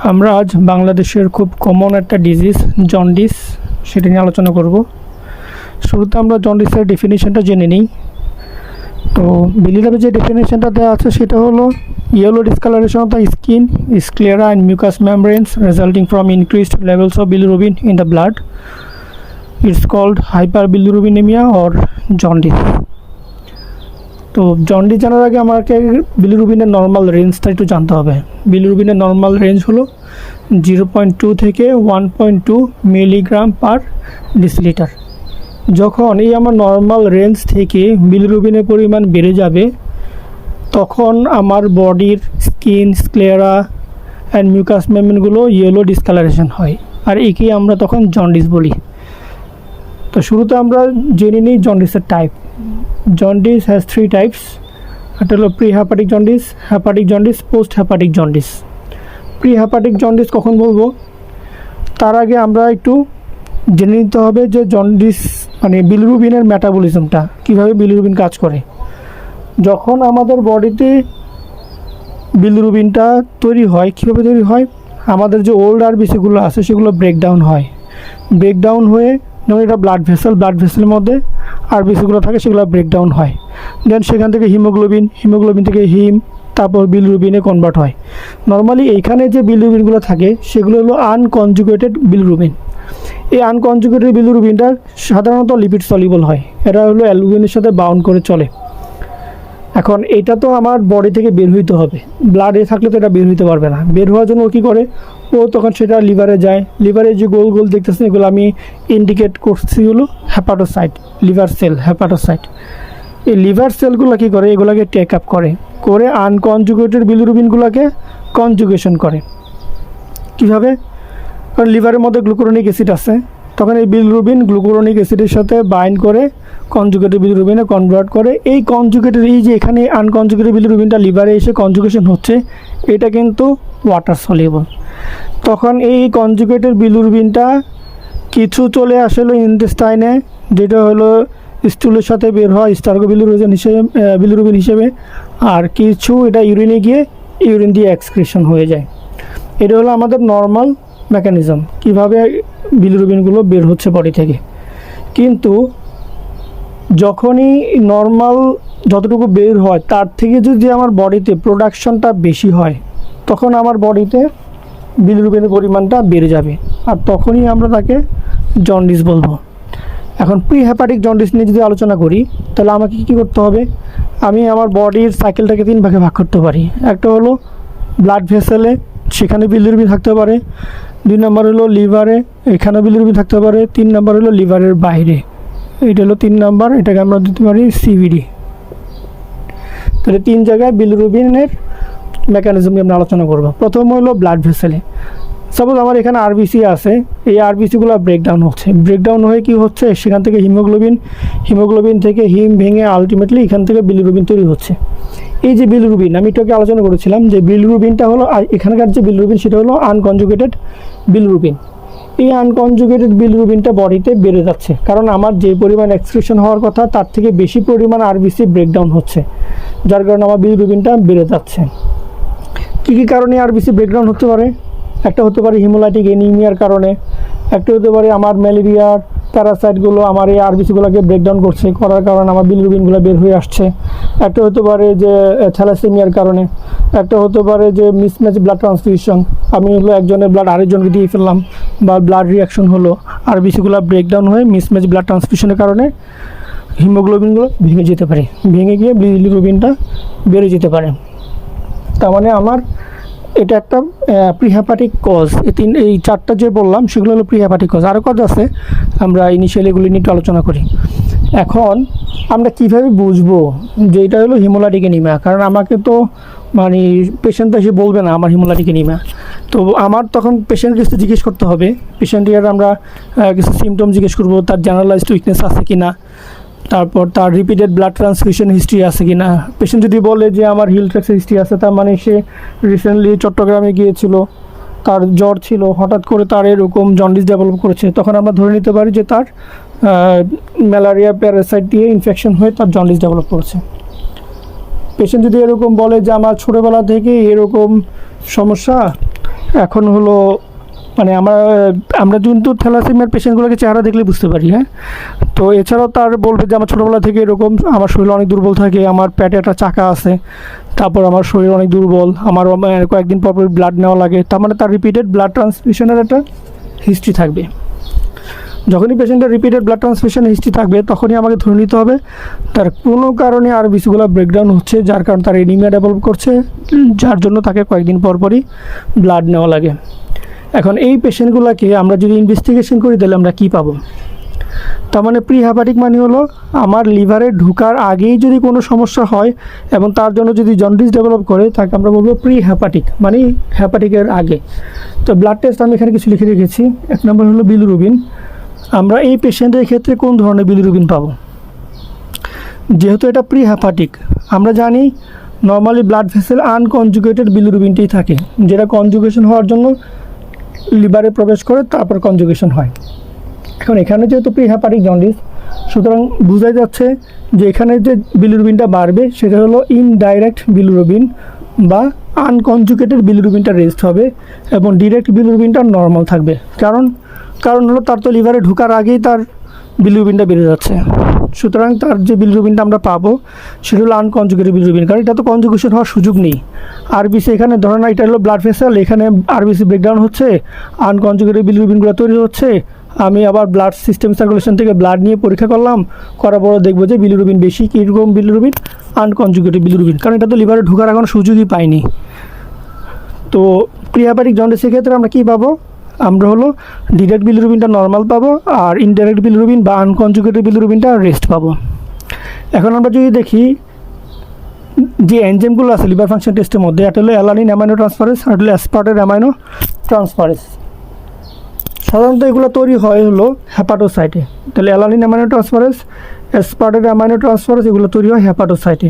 আমরা আজ বাংলাদেশের খুব কমন একটা ডিজিজ জন্ডিস সেটা নিয়ে আলোচনা করব। শুরুতে আমরা জন্ডিসের ডেফিনেশনটা জেনে নিই। তো বিলিরুবিনে যে ডেফিনেশনটা দেওয়া আছে সেটা হলো yellow discoloration of the skin, sclera and mucous membranes resulting from increased levels of bilirubin in the blood. It's called hyperbilirubinemia or jaundice. তো জন্ডিস জানার আগে আমাকে বিলিরুবিনের নর্মাল রেঞ্জটা একটু জানতে হবে। বিলিরুবিনের নর্মাল রেঞ্জ হলো 0.2 থেকে 1.2 মিলিগ্রাম পার ডিসিলিটার। যখন এই আমার নর্মাল রেঞ্জ থেকে বিলিরুবিনের পরিমাণ বেড়ে যাবে তখন আমার বডির স্কিন, স্ক্লেরা অ্যান্ড মিউকাস মেমব্রেনগুলো ইয়েলো ডিসকালারেশন হয়, আর একেই আমরা তখন জন্ডিস বলি। তো শুরুতে আমরা জেনে নিই জন্ডিসের টাইপ। Jaundice has 3 types. একটা হলো pre hepatic jaundice, hepatic jaundice, post hepatic jaundice. Pre hepatic jaundice কখন বলবো তার আগে আমরা একটু জেনে নিতে হবে যে জন্ডিস মানে বিলিরুবিনের মেটাবলিজমটা, কীভাবে বিলিরুবিন কাজ করে। যখন আমাদের বডিতে বিলিরুবিনটা তৈরি হয়, কীভাবে তৈরি হয়, আমাদের যে ওল্ড আরবিসিগুলো আছে সেগুলো ব্রেকডাউন হয়। ব্রেকডাউন হয়ে যেমন এটা ব্লাড ভেসেলের মধ্যে আরবিসিগুলো থাকে, সেগুলো ব্রেকডাউন হয়। দেন সেখান থেকে হিমোগ্লোবিন থেকে হিম, তারপর বিলিরুবিনে কনভার্ট হয়। নর্মালি এইখানে যে বিলিরুবিনগুলো থাকে সেগুলো হলো আনকনজুগেটেড বিলিরুবিন। এই আনকনজুগেটেড বিলিরুবিনটা সাধারণত লিপিড সলিবল হয়, এটা হলো অ্যালবুমিনের সাথে বাউন্ড করে চলে। এখন এটা তো আমার বডি থেকে বের হইতে হবে, ব্লাডে থাকলে তো এটা বের হইতে পারবে না। বের হওয়ার জন্য ও কী করে, ও তখন সেটা লিভারে যায়। লিভারে যে গোল গোল দেখতেছেন এগুলো আমি ইন্ডিকেট করছি হলো হেপাটোসাইট, লিভার সেল, হেপাটোসাইট। এই লিভার সেলগুলো কী করে, এগুলোকে টেক আপ করে আনকনজুগেটেড বিলিরুবিনগুলোকে কনজুগেশন করে। কীভাবে, কারণ লিভারের মধ্যে গ্লুকুরোনিক অ্যাসিড আছে, তখন এই বিলিরুবিন গ্লুকুরোনিক অ্যাসিডের সাথে বাইন্ড করে কনজুগেটেড বিলিরুবিনে কনভার্ট করে। এই কনজুগেটেড, এই যে এখানে আনকনজুগেটেড বিলিরুবিনটা লিভারে এসে কনজুগেশন হচ্ছে, এটা কিন্তু ওয়াটার সলিবল। তখন এই কনজুগেটেড বিলিরুবিনটা কিছু চলে আসলো ইন্টেস্টাইনে, যেটা হলো স্টুলের সাথে বের হয় স্টার্গো বিলিরুবিন হিসেবে, আর কিছু এটা ইউরিনে গিয়ে ইউরিন দিয়ে এক্সক্রিশন হয়ে যায়। এটা হলো আমাদের নর্মাল মেকানিজম, কীভাবে বিলিরুবিনগুলো বের হচ্ছে বডি থেকে। কিন্তু যখনই নর্মাল যতটুকু বের হয় তার থেকে যদি আমার বডিতে প্রোডাকশনটা বেশি হয় তখন আমার বডিতে বিলিরুবিনের পরিমাণটা বেড়ে যাবে, আর তখনই আমরা তাকে জন্ডিস বলবো। এখন প্রি হেপাটিক জন্ডিস নিয়ে যদি আলোচনা করি তাহলে আমাকে কী করতে হবে, আমি আমার বডির সাইকেলটাকে 3 ভাগে ভাগ করতে পারি। একটা হলো ব্লাড ভেসেলে, সেখানে বিলিরুবিন থাকতে পারে। 2 নম্বর হলো লিভারে, এখানে বিলিরুবিন থাকতে পারে। 3 নম্বর হলো লিভারের বাইরে, এটা হলো 3 নম্বর, এটাকে আমরা দিতে পারি সিভিডি। তাহলে 3 জায়গায় বিলিরুবিনের মেকানিজম নিয়ে আমরা আলোচনা করব। প্রথম হলো ব্লাড ভেসেলে। সাপোজ আমার এখানে আরবিসি আছে, এই আরবিসিগুলো ব্রেকডাউন হয়ে কি হচ্ছে, সেখান থেকে হিমোগ্লোবিন থেকে হিম ভেঙে আলটিমেটলি এখান থেকে বিলিরুবিন তৈরি হচ্ছে। এই যে বিলিরুবিন, আমি এটাকে আলোচনা করেছিলাম যে বিলিরুবিনটা হলো, এখানকার যে বিলিরুবিন সেটা হলো আনকনজুগেটেড বিলিরুবিন। এই আনকনজুগেটেড বিলিরুবিনটা বডিতে বেড়ে যাচ্ছে, কারণ আমার যে পরিমাণ এক্সক্রিশন হওয়ার কথা তার থেকে বেশি পরিমাণ আরবিসি ব্রেকডাউন হচ্ছে, যার কারণে আমার বিলিরুবিনটা বেড়ে যাচ্ছে। কী কী কারণে আরবিসি ব্রেকডাউন হতে পারে, একটা হতে পারে হিমোলাইটিক অ্যানিমিয়ার কারণে, একটা হতে পারে আমার ম্যালেরিয়ার প্যারাসাইটগুলো আমার এই আরবিসিগুলোকে ব্রেকডাউন করার কারণে আমার বিলিরুবিনগুলো বের হয়ে আসছে, একটা হতে পারে যে থ্যালাসেমিয়ার কারণে, একটা হতে পারে যে মিসম্যাচ ব্লাড ট্রান্সফিউশন, আমি হলো একজনের ব্লাড আরেকজনকে দিয়ে ফেললাম, বা ব্লাড রিয়াকশন হলো, আরবিসিগুলো ব্রেকডাউন হয়ে মিসম্যাচ ব্লাড ট্রান্সফিউশনের কারণে হিমোগ্লোবিনগুলো ভেঙে যেতে পারে, ভেঙে গিয়ে বিলিরুবিনটা বেড়ে যেতে পারে। তার মানে আমার এটা একটা প্রিহেপাটিক কজ। এই 4টা যে বললাম সেগুলো হলো প্রিহেপাটিক কজ। আরও কজ আছে, আমরা ইনিশিয়ালি এগুলি নিয়ে একটু আলোচনা করি। এখন আমরা কিভাবে বুঝবো যে এটা হলো হিমোলাইটিক অ্যানিমিয়া, কারণ আমাকে তো মানে পেশেন্ট এসে বলবে না আমার হিমোলাইটিক অ্যানিমিয়া, তো আমার তখন পেশেন্টকে কিছু জিজ্ঞেস করতে হবে। পেশেন্টের আমরা কিছু সিমটম জিজ্ঞেস করবো, তার জেনারেলাইজড উইকনেস আছে কি না, তারপর তার রিপিটেড ব্লাড ট্রান্সফিউশন হিস্ট্রি আছে কি না। পেশেন্ট যদি বলে যে আমার হিল ট্র্যাক্সের হিস্ট্রি আছে, তার মানে সে রিসেন্টলি চট্টগ্রামে গিয়েছিল, তার জ্বর ছিল, হঠাৎ করে তার এরকম জন্ডিস ডেভেলপ করেছে, তখন আমরা ধরে নিতে পারি যে তার ম্যালেরিয়া প্যারাসাইট দিয়ে ইনফেকশন হয়ে তার জন্ডিস ডেভেলপ করেছে। পেশেন্ট যদি এরকম বলে যে আমার ছোটোবেলা থেকে এরকম সমস্যা, এখন হলো মানে আমরা কিন্তু থ্যালাসেমিয়ার পেশেন্টগুলোকে চেহারা দেখলে বুঝতে পারি, হ্যাঁ। তো এছাড়াও তার বলবে যে আমার ছোটোবেলা থেকে এরকম, আমার শরীর অনেক দুর্বল থাকে, আমার পেটে একটা চাকা আছে, তারপর আমার শরীর অনেক দুর্বল, আমার কয়েকদিন পর ব্লাড নেওয়া লাগে, তার মানে তার রিপিটেড ব্লাড ট্রান্সফিউশনের একটা হিস্ট্রি থাকবে। যখনই পেশেন্টের রিপিটেড ব্লাড ট্রান্সফিউশনের হিস্ট্রি থাকবে তখনই আমাকে ধরে নিতে হবে তার কোনো কারণে আরবিসিগুলো ব্রেকডাউন হচ্ছে, যার কারণে তার এনিমিয়া ডেভেলপ করছে, যার জন্য তাকে কয়েকদিন পরই ব্লাড নেওয়া লাগে। এখন এই পেশেন্টগুলোকে আমরা যদি ইনভেস্টিগেশন করি তাহলে আমরা কী পাবো? তার মানে প্রি হ্যাপাটিক মানে হলো আমার লিভারে ঢোকার আগেই যদি কোনো সমস্যা হয় এবং তার জন্য যদি জন্ডিস ডেভেলপ করে তাকে আমরা বলবো প্রি হ্যাপাটিক, মানে হ্যাপাটিকের আগে। তো ব্লাড টেস্ট আমি এখানে কিছু লিখে রেখেছি। 1 নম্বর হলো বিলিরুবিন। আমরা এই পেশেন্টের ক্ষেত্রে কোন ধরনের বিলিরুবিন পাবো? যেহেতু এটা প্রি হ্যাপাটিক, আমরা জানি নর্মালি ব্লাড ভেসেল আনকনজুগেটেড বিলিরুবিনটাই থাকে, যেটা কনজুগেশন হওয়ার জন্য লিভারে প্রবেশ করে তারপর কনজুগেশন হয়। এখন এখানে যেহেতু প্রি হ্যাপাটিক জন্ডিস, সুতরাং বোঝাই যাচ্ছে যে এখানে যে বিলিরুবিনটা বাড়বে সেটা হলো ইনডাইরেক্ট বিলিরুবিন বা আনকনজুগেটেড বিলিরুবিনটা রেস্ট হবে এবং ডিরেক্ট বিলিরুবিনটা নর্মাল থাকবে। কারণ হলো তার তো লিভারে ঢোকার আগেই তার বিলিরুবিনটা বেড়ে যাচ্ছে, সুতরাং তার যে বিলিরুবিনটা আমরা পাবো সেটা হলো আনকনজুগেটেড বিলিরুবিন, কারণ এটা তো কনজুগেশন হওয়ার সুযোগ নেই। আরবিসি এখানে ধরে না এটা হলো ব্লাড ভেসেল, এখানে আরবিসি ব্রেকডাউন হচ্ছে, আনকনজুগেটেড বিলিরুবিনগুলো তৈরি হচ্ছে, আমি আবার ব্লাড সিস্টেম সার্কুলেশন থেকে ব্লাড নিয়ে পরীক্ষা করলাম, করার পরে দেখবো যে বিলিরুবিন বেশি। কীরকম বিলিরুবিন? আনকনজুগেটেড বিলিরুবিন, কারণ এটা তো লিভারে ঢোকার এখনো সুযোগই পাইনি। তো প্রি হ্যাপাটিক জন্ডিসের ক্ষেত্রে আমরা কী পাবো? আমরা হলো ডিরেক্ট বিলিরুবিনটা নর্মাল পাবো আর ইনডাইরেক্ট বিলিরুবিন বা আনকনজুগেটেড বিলিরুবিনটা রেস্ট পাবো। এখন আমরা যদি দেখি যে এনজাইমগুলো আছে লিভার ফাংশন টেস্টের মধ্যে, একটা হলো অ্যালানিন অ্যামাইনো ট্রান্সফারেজ আর হলো অ্যাসপার্টেট অ্যামাইনো ট্রান্সফারেজ। সাধারণত এগুলো তৈরি হয় হলো হেপাটোসাইটে। তাহলে alanine amino transferase, aspartate amino transferase এগুলো তৈরি হয় হেপাটোসাইটে।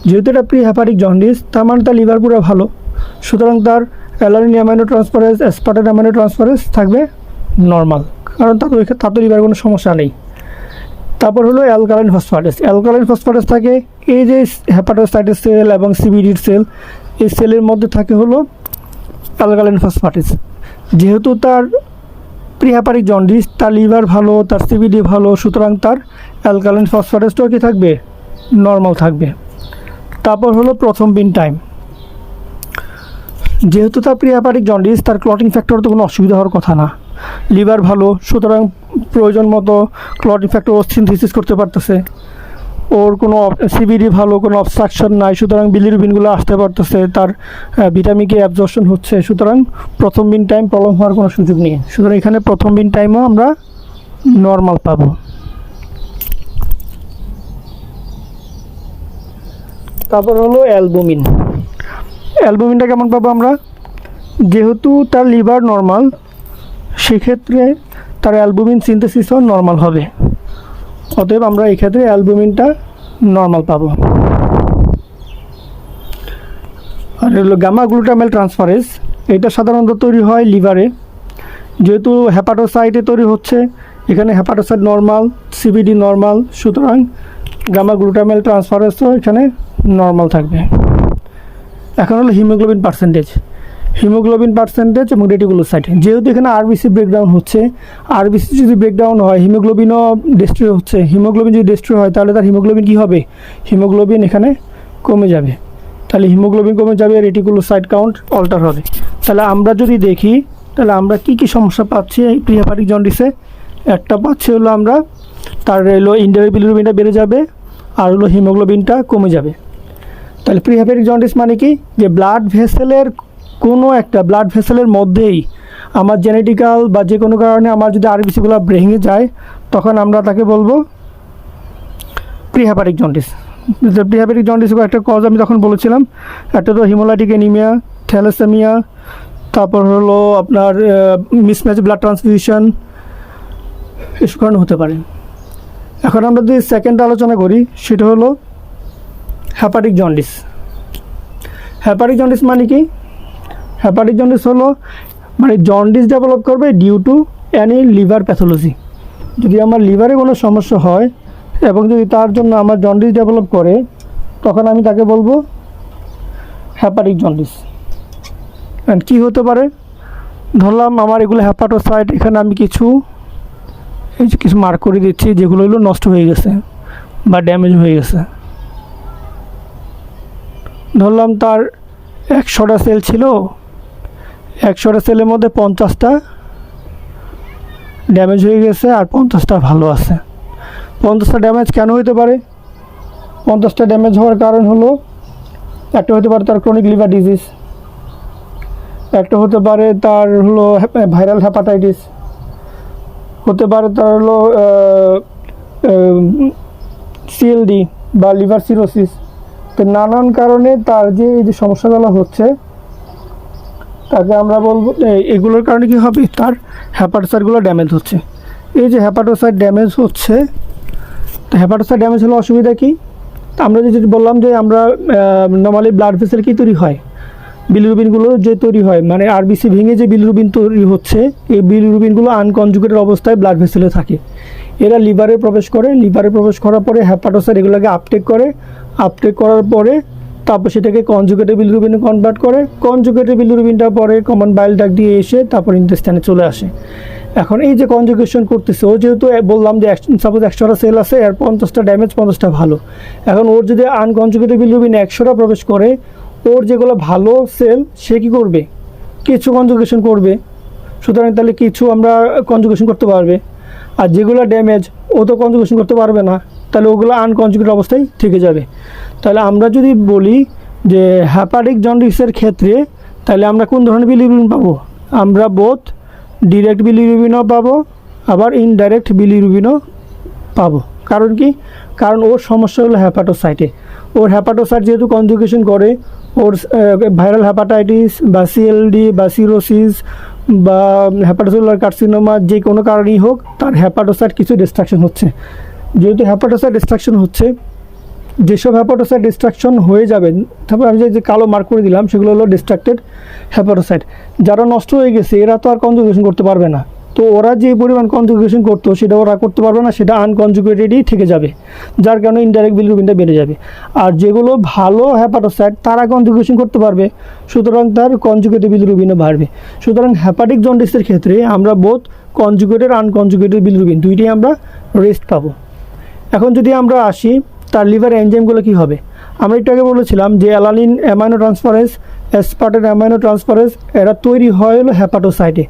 যেহেতু এটা প্রি হ্যাপাটিক জন্ডিস, তার মানে তার লিভার পুরো ভালো, সুতরাং তার alanine amino transferase, aspartate amino transferase থাকবে নর্মাল, কারণ তার লিভার কোনো সমস্যা নেই। তারপর হলো অ্যালকালাইন ফসফেটেস। অ্যালকালাইন ফসফেটেস থাকে এই যে হেপাটোসাইটের সেল এবং সিবিডির সেল, এই সেলের মধ্যে থাকে হলো অ্যালকালাইন ফসফেটেস। যেহেতু তার প্রি হ্যাপাটিক জন্ডিস, তার লিভার ভালো, তার সিবিডি ভালো, সুতরাং তার অ্যালকালাইন ফসফেটেসটাও কি থাকবে? নর্মাল থাকবে। তারপর হলো প্রথমবিন টাইম। যেহেতু তার প্রি হ্যাপাটিক জন্ডিস, তার ক্লটিং ফ্যাক্টর তো কোনো অসুবিধা হওয়ার কথা না, লিভার ভালো, সুতরাং প্রয়োজন মতো ক্লটিং ফ্যাক্টর সিনথেসিস করতে পারতেছে, ওর কোনো সিবিডি ভালো, কোনো অবস্ট্রাকশন নাই, সুতরাং বিলিরুবিনগুলো আসতে পারতেছে, তার ভিটামিন কে অ্যাবজর্পশন হচ্ছে, সুতরাং প্রথমবিন টাইম প্রবলেম হওয়ার কোনো সুযোগ নেই। সুতরাং এখানে প্রথমবিন টাইমও আমরা নর্মাল পাবো। তারপর হলো অ্যালবুমিন। অ্যালবুমিনটা কেমন পাবো আমরা? যেহেতু তার লিভার নর্মাল, সেক্ষেত্রে তার অ্যালবুমিন সিনথেসিসও নর্মাল হবে, অতএব আমরা এই ক্ষেত্রে অ্যালবুমিনটা নর্মাল পাবো। আর হলো গামা গ্লুটামেল ট্রান্সফারেজ, এটা সাধারণত তৈরি হয় লিভারে। যেহেতু হেপাটোসাইটে তৈরি হচ্ছে, এখানে হেপাটোসাইট নর্মাল, সিবিডি নর্মাল, সুতরাং গামা গ্লুটামেল ট্রান্সফারেজও এখানে নর্মাল থাকবে। এখন হলো হিমোগ্লোবিন পার্সেন্টেজ। হিমোগ্লোবিন পার্সেন্টেজ এবং রেটিকুলোসাইট, যেহেতু এখানে আরবিসি ব্রেকডাউন হচ্ছে, আরবিসি যদি ব্রেকডাউন হয় হিমোগ্লোবিনও ডিস্ট্রয় হচ্ছে, হিমোগ্লোবিন যদি ডিস্ট্রয় হয় তাহলে তার হিমোগ্লোবিন কী হবে? হিমোগ্লোবিন এখানে কমে যাবে, তাহলে হিমোগ্লোবিন কমে যাবে, রেটিকুলোসাইট কাউন্ট অল্টার হবে। তাহলে আমরা যদি দেখি তাহলে আমরা কী কী সমস্যা পাচ্ছি এই প্রি হ্যাপাটিক জন্ডিসে? একটা পাচ্ছি হলো আমরা তার হলো ইনডাইরেক্ট বিলিরুবিনটা বেড়ে যাবে আর হলো হিমোগ্লোবিনটা কমে যাবে। তাহলে প্রি হ্যাপাটিক জন্ডিস মানে কি? যে ব্লাড ভেসেলের কোনো একটা ব্লাড ভেসেলের মধ্যেই আমার জেনেটিক্যাল বা যে কোনো কারণে আমার যদি আরবিসিগুলো ভেঙে যায়, তখন আমরা তাকে বলবো pre hepatic jaundice. Pre hepatic জন্ডিসের একটা কজ আমি তখন বলেছিলাম, একটা তো হিমোলাইটিক অ্যানিমিয়া, থ্যালাসেমিয়া, তারপর হলো আপনার মিসম্যাচ ব্লাড ট্রান্সফিউশন, এসব কারণে হতে পারে। এখন আমরা যদি সেকেন্ড আলোচনা করি, সেটা হলো হ্যাপাটিক জন্ডিস। হ্যাপাটিক জন্ডিস মানে কি? হ্যাপাটিক জন্ডিস হলো মানে জন্ডিস ডেভেলপ করবে due to any liver pathology. যদি আমার লিভারে কোনো সমস্যা হয় এবং যদি তার জন্য আমার জন্ডিস ডেভেলপ করে, তখন আমি তাকে বলবো হ্যাপাটিক জন্ডিস। অ্যান্ড কী হতে পারে? ধরলাম আমার এগুলো হ্যাপাটোসাইট, এখানে আমি কিছু এই যে কিছু মার্ক করে দিচ্ছি যেগুলো হলো নষ্ট হয়ে গেছে বা ড্যামেজ হয়ে গেছে। ধরলাম তার 100টা সেল ছিল, 100টা সেলের মধ্যে 50টা ড্যামেজ হয়ে গেছে আর 50টা ভালো আছে। 50টা ড্যামেজ কেন হতে পারে? 50টা ড্যামেজ হওয়ার কারণ হলো, একটা হতে পারে তার ক্রনিক লিভার ডিজিজ, একটা হতে পারে তার হলো ভাইরাল হ্যাপাটাইটিস, হতে পারে তার হলো সিএলডি বা লিভার সিরোসিস। তো নানান কারণে তার যে এই যে সমস্যাগুলো হচ্ছে তাকে আমরা বলবো এগুলোর কারণে কী হবে, তার হ্যাপাটোসাইটগুলো ড্যামেজ হচ্ছে। এই যে হ্যাপাটোসাইট ড্যামেজ হচ্ছে, তো হ্যাপাটোসাইট ড্যামেজ হলে অসুবিধা কী? আমরা যেটা বললাম যে আমরা নর্মালি ব্লাড ভেসেল কী তৈরি হয়, বিলিরুবিনগুলো যে তৈরি হয়, মানে আরবিসি ভেঙে যে বিলিরুবিন তৈরি হচ্ছে, এই বিলিরুবিনগুলো আনকনজুগেটেড অবস্থায় ব্লাড ভেসেলে থাকে। এরা লিভারে প্রবেশ করে, লিভারে প্রবেশ করার পরে হ্যাপাটোসাইট এগুলোকে আপটেক করে, আপটেক করার পরে তারপর সেটাকে কনজুগেটেড বিলিরুবিনে কনভার্ট করে, কনজুগেটেড বিলিরুবিনটা পরে কমন বাইল ডাক দিয়ে এসে তারপর ইন্টেস্টাইনে চলে আসে। এখন এই যে কনজুগেশন করতেছে, ও যেহেতু বললাম যে সাপোজ 100টা সেল আছে আর 50টা ড্যামেজ, 50টা ভালো। এখন ওর যদি আনকনজুগেটেড বিলিরুবিনে 100টা প্রবেশ করে, ওর যেগুলো ভালো সেল সে কী করবে, কিছু কনজুগেশন করবে, সুতরাং তাহলে কিছু আমরা কনজুগেশন করতে পারবে। আর যেগুলো ড্যামেজ ও তো কনজুগেশন করতে পারবে না, তাহলে ওগুলো আনকনজুগেটেড অবস্থায় থেকে যাবে। তাহলে আমরা যদি বলি যে হ্যাপাটিক জন্ডিসের ক্ষেত্রে, তাহলে আমরা কোন ধরনের বিলিরুবিন পাবো? আমরা বোথ ডিরেক্ট বিলিরুবিনও পাবো, আবার ইনডাইরেক্ট বিলিরুবিনও পাবো। কারণ কি? কারণ ওর সমস্যা হলো হ্যাপাটোসাইটে। ওর হ্যাপাটোসাইট যেহেতু কনজুগেশন করে, ওর ভাইরাল হ্যাপাটাইটিস বা সিএলডি বা সিরোসিস বা হ্যাপাটোসেলুলার কার্সিনোমা যে কোনো কারণেই হোক, তার হ্যাপাটোসাইট কিছু ডিস্ট্রাকশন হচ্ছে। যেহেতু হ্যাপাটোসাইট ডিস্ট্রাকশন হচ্ছে, যেসব হ্যাপাটোসাইট ডিস্ট্রাকশন হয়ে যাবে, তারপর আমি যে কালো মার্ক করে দিলাম সেগুলো হলো ডিস্ট্রাক্টেড হ্যাপাটোসাইট। যারা নষ্ট হয়ে গেছে এরা তো আর কনজুগেশন করতে পারবে না, তো ওরা যে পরিমাণ কনজুগেশন করতো সেটা ওরা করতে পারবে না, সেটা আনকনজুগেটেডই থেকে যাবে, যার কারণে ইনডাইরেক্ট বিলিরুবিনটা বেড়ে যাবে। আর যেগুলো ভালো হ্যাপাটোসাইট তারা কনজুগেশন করতে পারবে, সুতরাং তার কনজুগেটেড বিলিরুবিনও বাড়বে। সুতরাং হ্যাপাটিক জন্ডিসের ক্ষেত্রে আমরা বোথ কনজুগেটেড আনকনজুগেটেড বিলিরুবিন দুইটাই আমরা রেস্ট পাবো। এখন যদি আমরা আসি তার লিভার এনজাইমগুলো কী হবে, আমরা একটু আগে বলেছিলাম যে alanine amino transferase, aspartate amino transferase, এরা তৈরি হয় হলো হ্যাপাটোসাইটে।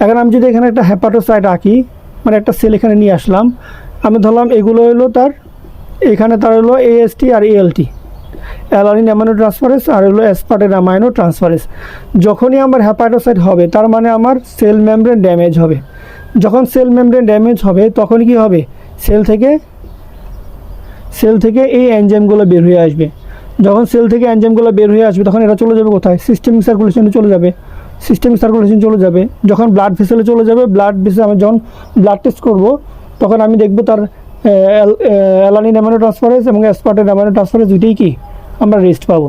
এখন আমি যদি এখানে একটা হ্যাপাটোসাইট আঁকি, মানে একটা সেল এখানে নিয়ে আসলাম, আমি ধরলাম এগুলো হলো তার, এখানে তার হলো এএসটি আর এএলটি, অ্যালানিন অ্যামাইনো ট্রান্সফারেজ, আর হলো অ্যাসপার্টেট অ্যামাইনো ট্রান্সফারেজ। যখনই আমার হ্যাপাটোসাইট হবে তার মানে আমার সেল মেমব্রেন ড্যামেজ হবে। যখন সেল মেমব্রেন ড্যামেজ হবে তখন কি হবে, সেল থেকে এই এনজাইমগুলো বের হয়ে আসবে। যখন সেল থেকে এনজাইমগুলো বের হয়ে আসবে তখন এরা চলে যাবে কোথায়, সিস্টেমিক সার্কুলেশনে চলে যাবে। সিস্টেমিক সার্কুলেশন চলে যাবে, যখন ব্লাড ভেসেলে চলে যাবে, ব্লাড ভেসেলে আমি যখন ব্লাড টেস্ট করব তখন আমি দেখব তার অ্যালানিন অ্যামাইনো ট্রান্সফারেজ এবং অ্যাসপার্টেট অ্যামাইনো ট্রান্সফারেজ দুইটাই কি আমরা রেস্ট পাবো।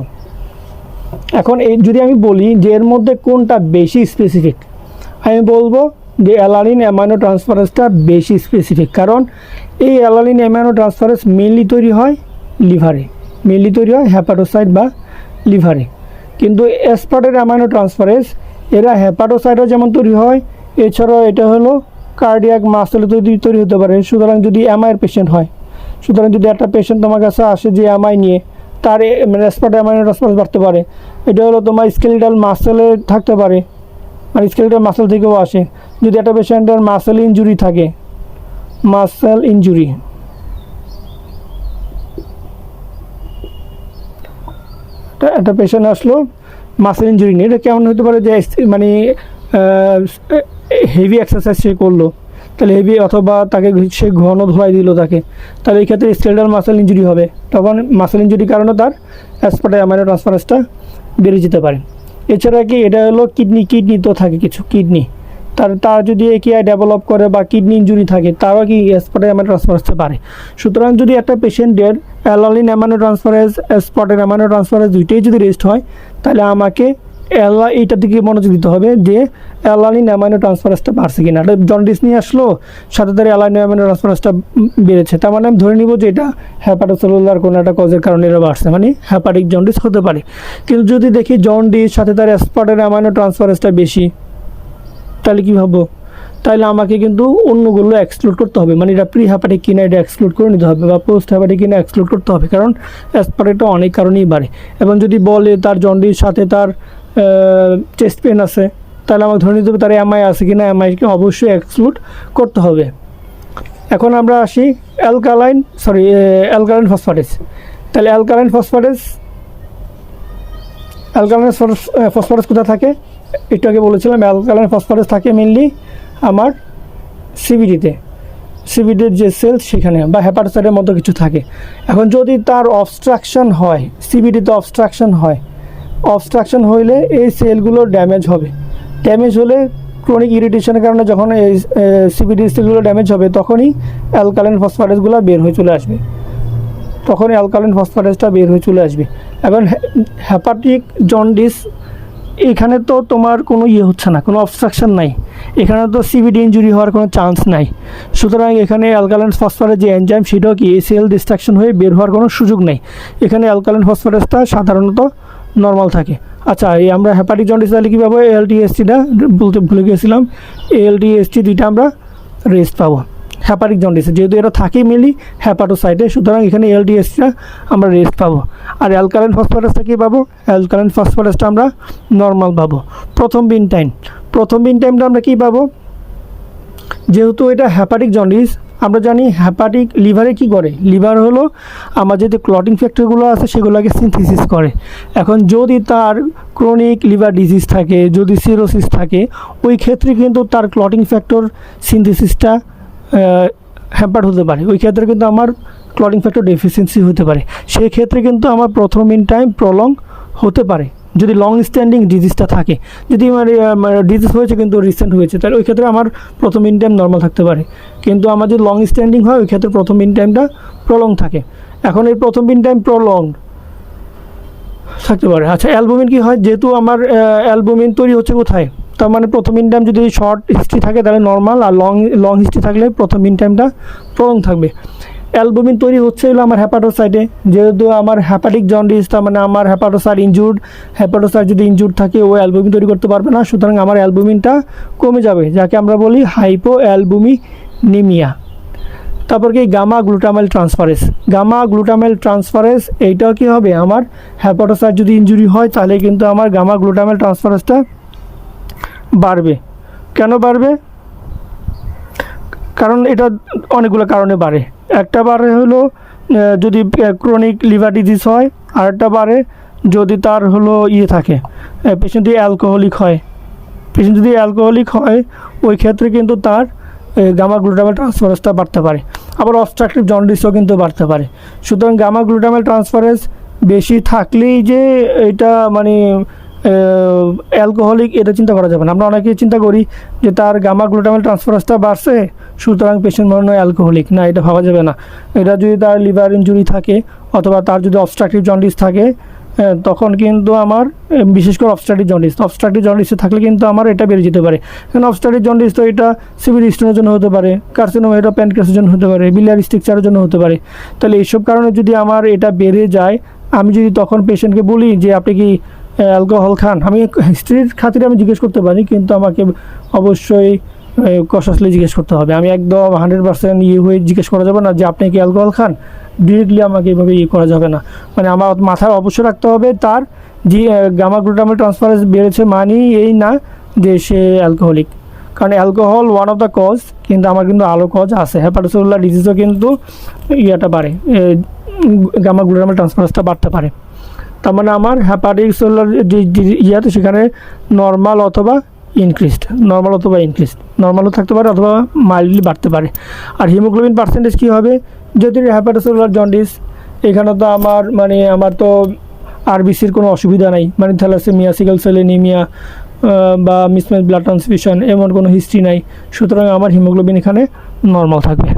এখন এই যদি আমি বলি যে এর মধ্যে কোনটা বেশি স্পেসিফিক, আমি বলবো যে অ্যালানিন অ্যামাইনো ট্রান্সফারেজটা বেশি স্পেসিফিক। কারণ এই অ্যালানিন অ্যামাইনো ট্রান্সফারেজ মেনলি তৈরি হয় লিভারে, মেনলি তৈরি হয় হ্যাপাটোসাইট বা লিভারে। কিন্তু অ্যাসপার্টেট অ্যামাইনো ট্রান্সফারেজ এরা হ্যাপাটোসাইটও যেমন তৈরি হয়, এছাড়াও এটা হলো কার্ডিয়াক মাসেলে তৈরি হতে পারে। সুতরাং যদি এমআইয়ের পেশেন্ট হয়, সুতরাং যদি একটা পেশেন্ট তোমার কাছে আসে যে এমআই নিয়ে, তার মানে অ্যাসপার্টেট অ্যামাইনো ট্রান্সফারেজ বাড়তে পারে। এটা হলো তোমার স্কেলিটাল মাসেলে থাকতে পারে, আর স্কেলিটাল মাসেল থেকেও আসে। যদি একটা পেশেন্টের মাসেল ইনজুরি থাকে, মাসেল ইনজুরি, একটা পেশেন্ট আসলো মাসেল ইনজুরি নিয়ে, এটা কেমন হতে পারে যে মানে হেভি এক্সারসাইজ সে করলো, তাহলে হেভি, অথবা তাকে সে ঘন ধোলাই দিল তাকে, তাহলে এই ক্ষেত্রে স্কেলেটাল মাসেল ইনজুরি হবে। তখন মাসেল ইনজুরির কারণে তার অ্যাসপার্টেট অ্যামাইনো ট্রান্সফারেজটা বেড়ে যেতে পারে। এছাড়া কি এটা হলো কিডনি তো থাকে কিছু কিডনি, তার যদি একিআই ডেভেলপ করে বা কিডনি ইনজুরি থাকে, তারও কি অ্যাসপার্টেট অ্যামাইনো ট্রান্সফারেজ আসতে পারে। সুতরাং যদি একটা পেশেন্টের alanine amino transferase, aspartate amino transferase দুইটাই যদি রেস্ট হয়, তাহলে আমাকে এইটার দিকে মনোযোগ দিতে হবে যে অ্যালানিন অ্যামাইনো ট্রান্সফারেজটা বাড়ছে কিনা। এটা জন্ডিস নিয়ে আসলো, সাথে তার অ্যালানিন অ্যামাইনো ট্রান্সফারেজটা বেড়েছে, তার মানে আমি ধরে নিব যে এটা হ্যাপাটোসেলুলার কোনো একটা কজের কারণে এটা বাড়ছে, মানে হ্যাপাটিক জন্ডিস হতে পারে। কিন্তু যদি দেখি জন্ডিস সাথে তার অ্যাসপার্টেট অ্যামাইনো ট্রান্সফারেজটা বেশি, তাহলে কী ভাববো, তাহলে আমাকে কিন্তু অন্যগুলো এক্সক্লুড করতে হবে, মানে এটা প্রি হ্যাপাটিক কিনা এটা এক্সক্লুড করে নিতে হবে বা পোস্ট হ্যাপাটিক কিনা এক্সক্লুড করতে হবে, কারণ অ্যাসপারেটটা অনেক কারণেই বাড়ে। এবং যদি বলে তার জন্ডিস সাথে তার চেস্ট পেন আছে, তাহলে আমাকে ধরে নিতে হবে তার এমআই আছে কিনা, এমআইকে অবশ্যই এক্সক্লুড করতে হবে। এখন আমরা আসি অ্যালকালাইন ফসফারেস। তাহলে অ্যালকালাইন ফসফরাস কোথায় থাকে, একটু আগে বলেছিলাম অ্যালকালাইন ফসফরাস থাকে মেনলি আমার সিবিডির যে সেলস সেখানে বা হেপাটোসাইটের মতো কিছু থাকে। এখন যদি তার অবস্ট্রাকশন হয়, সিবিডিতে অবস্ট্রাকশন হইলে এই সেলগুলো ড্যামেজ হলে ক্রনিক ইরিটেশনের কারণে যখন এই সিবিডি সেলগুলো ড্যামেজ হবে তখনই অ্যালকালাইন ফসফরাসগুলো বের হয়ে চলে আসবে, এখন হেপাটিক জন্ডিস এখানে তো তোমার কোনো হচ্ছে না, কোনো অবস্ট্রাকশন নাই, এখানে তো সিবিডি ইনজুরি হওয়ার কোনো চান্স নাই। সুতরাং এখানে অ্যালকালাইন ফসফরাস যে এনজাইম সেটাও কি সেল ডিস্ট্রাকশন হয়ে বের হওয়ার কোনো সুযোগ নেই। এখানে অ্যালকালাইন ফসফরাসটা সাধারণত নর্মাল থাকে। আচ্ছা, এই আমরা হেপাটিক জন্ডিস তাহলে কী পাবো, এএলটিএসটিটা বলতে ভুলে গিয়েছিলাম, এএলটিএসটি দুইটা আমরা রেস্ট পাবো হেপাটিক জন্ডিসে, যেহেতু এটা থাকেই মেনলি হেপাটোসাইটে, সুতরাং এখানে এলডিএসটা আমরা রেস্ট পাবো। আর অ্যালকালাইন ফসফরাসটা কী পাবো, অ্যালকালাইন ফসফরাসটা আমরা নর্মাল পাবো। প্রথম বিন টাইমটা আমরা কী পাবো, যেহেতু এটা হেপাটিক জন্ডিস, আমরা জানি হেপাটিক লিভারে কি করে, লিভার হলো আমার যে ক্লটিং ফ্যাক্টরগুলো আছে সেগুলোকে সিনথেসিস করে। এখন যদি তার ক্রনিক লিভার ডিজিজ থাকে, যদি সিরোসিস থাকে, ওই ক্ষেত্রে কিন্তু তার ক্লটিং ফ্যাক্টর সিনথেসিসটা হ্যাম্পার্ড হতে পারে, ওই ক্ষেত্রে কিন্তু আমার ক্লটিং ফ্যাক্টর ডেফিসিয়েন্সি হতে পারে। সেই ক্ষেত্রে কিন্তু আমার প্রথম ইন টাইম প্রলং হতে পারে যদি লং স্ট্যান্ডিং ডিজিজটা থাকে। যদি আমার ডিজিজ হয়েছে কিন্তু রিসেন্ট হয়েছে, তাহলে ওই ক্ষেত্রে আমার প্রথম ইন টাইম নর্মাল থাকতে পারে। কিন্তু আমার যদি লং স্ট্যান্ডিং হয় ওই ক্ষেত্রে প্রথম ইন টাইমটা প্রলং থাকে। এখন এই প্রথম ইন টাইম প্রলং থাকতে পারে। আচ্ছা, অ্যালবুমিন কী হয়, যেহেতু আমার অ্যালবুমিন তৈরি হচ্ছে কোথায়, তার মানে প্রথম ইন টাইম যদি শর্ট হিস্ট্রি থাকে তাহলে নর্মাল, আর লং হিস্ট্রি থাকলে প্রথম ইন টাইমটা প্রলং থাকবে। অ্যালবুমিন তৈরি হচ্ছে হলো আমার হেপাটোসাইটে, যেহেতু আমার হেপাটিক জন্ডিস, তার মানে আমার হেপাটোসাইট যদি ইনজুর্ড থাকে ও অ্যালবুমিন তৈরি করতে পারবে না, সুতরাং আমার অ্যালবুমিনটা কমে যাবে, যাকে আমরা বলি হাইপোঅ্যালবুমিনিমিয়া। তারপর কি গামা গ্লুটামেল ট্রান্সফারেস, এইটাও কি হবে, আমার হেপাটোসাইট যদি ইনজুরি হয় তাহলে কিন্তু আমার গামা গ্লুটামেল ট্রান্সফারেসটা বাড়বে। কেন বাড়বে, কারণ এটা অনেকগুলো কারণে বাড়ে। একটা বাড়ে হলো যদি ক্রনিক লিভার ডিজিজ হয়, আরেকটা বাড়ে যদি তার হলো থাকে পেশেন্ট যদি অ্যালকোহলিক হয়, ওই ক্ষেত্রে কিন্তু তার গামা গ্লুটামেল ট্রান্সফারেসটা বাড়তে পারে। আবার অবস্ট্রাকটিভ জন্ডিসও কিন্তু বাড়তে পারে। সুতরাং গামা গ্লুটামেল ট্রান্সফারেস বেশি থাকলেই যে এটা মানে অ্যালকোহলিক, এটা চিন্তা করা যাবে না। আমরা অনেকেই চিন্তা করি যে তার গামা গ্লুটামেল ট্রান্সফারেসটা বাড়ছে সুতরাং পেশেন্ট মনে হয় অ্যালকোহলিক, না, এটা ভাবা যাবে না। এটা যদি তার লিভার ইনজুরি থাকে অথবা তার যদি অবস্ট্রাকটিভ জন্ডিস থাকে, তখন কিন্তু আমার বিশেষ করে অবস্ট্রাকটিভ জন্ডিসে থাকলে কিন্তু আমার এটা বেড়ে যেতে পারে। কারণ অবস্ট্রাকটিভ জন্ডিস তো এটা সিভিল স্টোনের জন্য হতে পারে, কার্সিনোমা, এটা প্যানক্রিয়াসের জন্য হতে পারে, biliary স্ট্রাকচারের জন্য হতে পারে। তাহলে এইসব কারণে যদি আমার এটা বেড়ে যায়, আমি যদি তখন পেশেন্টকে বলি যে আপনি কি অ্যালকোহল খান, আমি হিস্ট্রির খাতিরে আমি জিজ্ঞেস করতে পারি, কিন্তু আমাকে অবশ্যই কশাসলি জিজ্ঞেস করতে হবে। আমি একদম 100% হয়ে জিজ্ঞেস করা যাবে না যে আপনি কি অ্যালকোহল খান, ডিরেক্টলি আমাকে এভাবে করা যাবে না। মানে আমার মাথায় অবশ্যই রাখতে হবে তার যে গামা গ্লুটামেল ট্রান্সফারেন্স বেড়েছে মানেই এই না যে সে অ্যালকোহলিক, কারণ alcohol one of the cause, কিন্তু আমার কিন্তু আরও কজ আছে। হেপাটোসেলুলার ডিজিজও কিন্তু বাড়ে, গামা গ্লুটামেল ট্রান্সফারেন্সটা বাড়তে পারে। তার মানে আমার হেপাটিক সেলুলার যে সেখানে নর্মাল অথবা ইনক্রিজড, নর্মালও থাকতে পারে অথবা মাইল্ডলি বাড়তে পারে। আর হিমোগ্লোবিন পার্সেন্টেজ কী হবে, যদি হেপাটোসেলুলার জন্ডিস, এখানে তো আমার তো আরবিসির কোনো অসুবিধা নাই, মানে থ্যালাসেমিয়া, সিকেল সেল অ্যানিমিয়া বা মিসম্যাচ ব্লাড ট্রান্সফিউশন এমন কোনো হিস্ট্রি নাই, সুতরাং আমার হিমোগ্লোবিন এখানে নর্মাল থাকবে।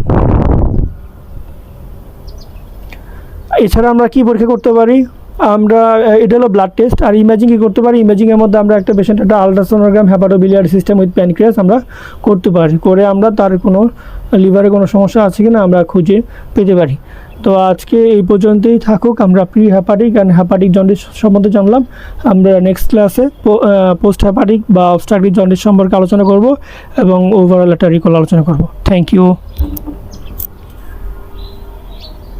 এছাড়া আমরা কি পরীক্ষা করতে পারি, আমরা এটা হলো ব্লাড টেস্ট। আর ইমেজিং কী করতে পারি, ইমেজিংয়ের মধ্যে আমরা একটা পেশেন্ট একটা ultrasonogram hepatobiliary system with pancreas আমরা করতে পারি, করে আমরা তার কোনো লিভারে কোনো সমস্যা আছে কিনা আমরা খুঁজে পেতে পারি। তো আজকে এই পর্যন্তই থাকুক। আমরা pre hepatic and hepatic jaundice সম্বন্ধে জানলাম। আমরা নেক্সট ক্লাসে পোস্ট হ্যাপাটিক বা অবস্ট্রাকটিভ জন্ডিস সম্পর্কে আলোচনা করব এবং ওভারঅল একটা রিকল আলোচনা করব। Thank you.